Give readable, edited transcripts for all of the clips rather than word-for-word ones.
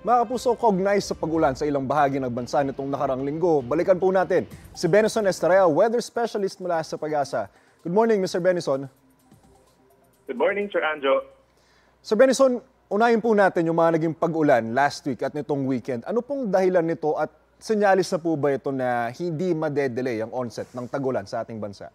Mga kapuso, kaugnay sa pag-ulan sa ilang bahagi ng bansa nitong nakarang linggo, balikan po natin si Benison Estrella, weather specialist mula sa Pag-asa. Good morning, Mr. Benison. Good morning, Sir Anjo. Sir Benison, unahin po natin yung mga naging pag-ulan last week at nitong weekend. Ano pong dahilan nito at senyalis na po ba ito na hindi madedelay ang onset ng tag-ulan sa ating bansa?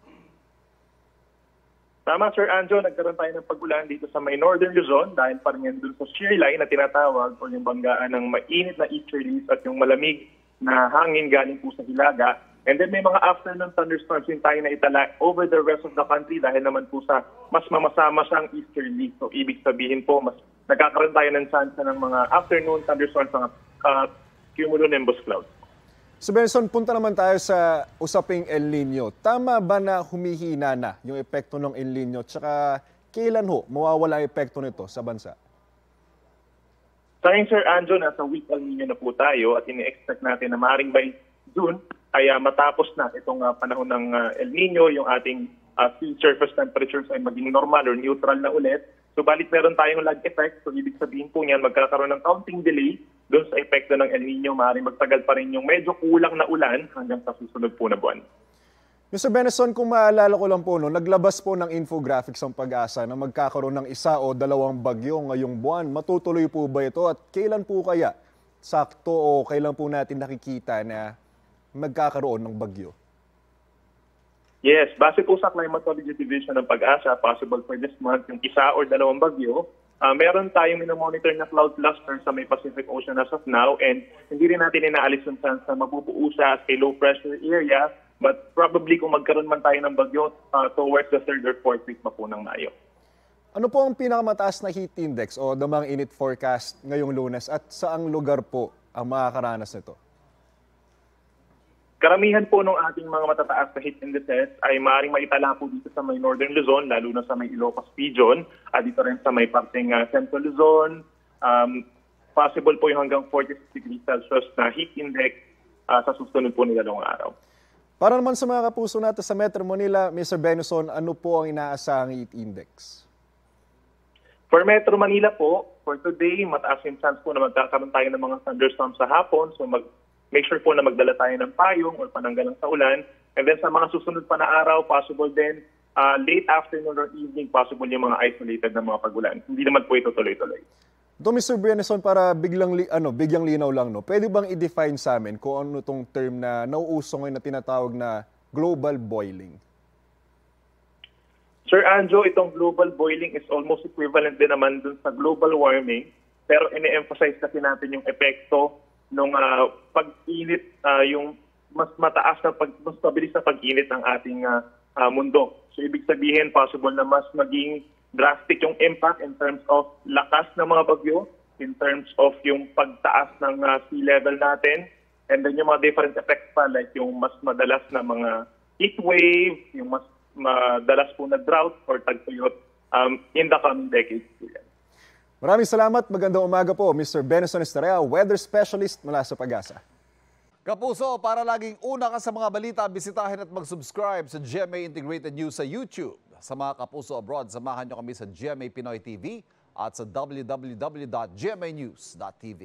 Tama, Sir Anjo, nagkaroon tayo ng pag-ulan dito sa may Northern Luzon dahil parang yan dun sa shear line na tinatawag o yung banggaan ng mainit na easterlies at yung malamig na hangin galing po sa Hilaga. And then may mga afternoon thunderstorms din tayo na itala over the rest of the country dahil naman po sa mas mamasama siyang easterly. So ibig sabihin po, mas nagkakaroon tayo ng chance ng mga afternoon thunderstorms, mga cumulonimbus clouds. So Benson, punta naman tayo sa usaping El Nino. Tama ba na humihina na yung epekto ng El Nino? Tsaka kailan ho mawawala ang epekto nito sa bansa? Sa akin, Sir Anjo, nasa week El Nino na po tayo at ini-expect natin na maaaring by June ay matapos na itong panahon ng El Nino, yung ating sea surface temperatures ay maging normal or neutral na ulit. So balik meron tayong lag effect. So ibig sabihin po niyan magkakaroon ng counting delay doon sa epekto ng El Nino. Maaaring magtagal pa rin yung medyo kulang na ulan hanggang sa susunod po na buwan. Mr. Benison, kung maalala ko lang po, naglabas po ng infographics ang Pag-asa na magkakaroon ng isa o dalawang bagyo ngayong buwan. Matutuloy po ba ito at kailan po kaya sakto o kailan po natin nakikita na magkakaroon ng bagyo? Yes, base po sa Climatology Division ng Pag-asa, possible for this month yung isa or dalawang bagyo. Meron tayong minomonitor na cloud cluster sa may Pacific Ocean as of now and hindi rin natin inaalis yung chance na mabubuo siya sa low pressure area but probably kung magkaroon man tayo ng bagyo towards the 3rd or 4th week pa po ng Mayo. Ano po ang pinakamataas na heat index o damang init forecast ngayong Lunes at saang lugar po ang makakaranas nito? Karamihan po ng ating mga matataas na heat indices ay maaaring maitala po dito sa may Northern Luzon, lalo na sa may Ilocos region, at dito rin sa may parteng Central Luzon. Possible po yung hanggang 46 degrees Celsius na heat index sa susunod po na dalawang araw. Para naman sa mga kapuso natin sa Metro Manila, Mr. Benison, ano po ang inaasahang heat index? For Metro Manila po, for today, mataas yung chance po na magkakaroon tayo ng mga thunderstorms sa hapon. So make sure po na magdala tayo ng payong o pananggalang sa ulan. And then sa mga susunod pa na araw, possible din late afternoon or evening, possible yung mga isolated na mga pag-ulan. Hindi naman po ito tuloy-tuloy. Ito, Mr. Benison, para bigyang linaw lang, no? Pwede bang i-define sa amin kung ano itong term na nauuso ngayon na tinatawag na global boiling? Sir Anjo, itong global boiling is almost equivalent din naman dun sa global warming. Pero ine-emphasize kasi natin yung epekto nung pag-init, yung mas mataas na mas mabilis na pag-init ng ating mundo. So ibig sabihin, possible na mas maging drastic yung impact in terms of lakas ng mga bagyo, in terms of yung pagtaas ng sea level natin, and then yung mga different effects pa like yung mas madalas na mga heat wave, yung mas madalas po na drought or tagtuyot in the coming decades. Maraming salamat. Magandang umaga po, Mr. Benison Estrella, weather specialist mula sa Pag-asa. Kapuso, para laging una ka sa mga balita, bisitahin at mag-subscribe sa GMA Integrated News sa YouTube. Sa mga kapuso abroad, samahan nyo kami sa GMA Pinoy TV at sa www.gmanews.tv.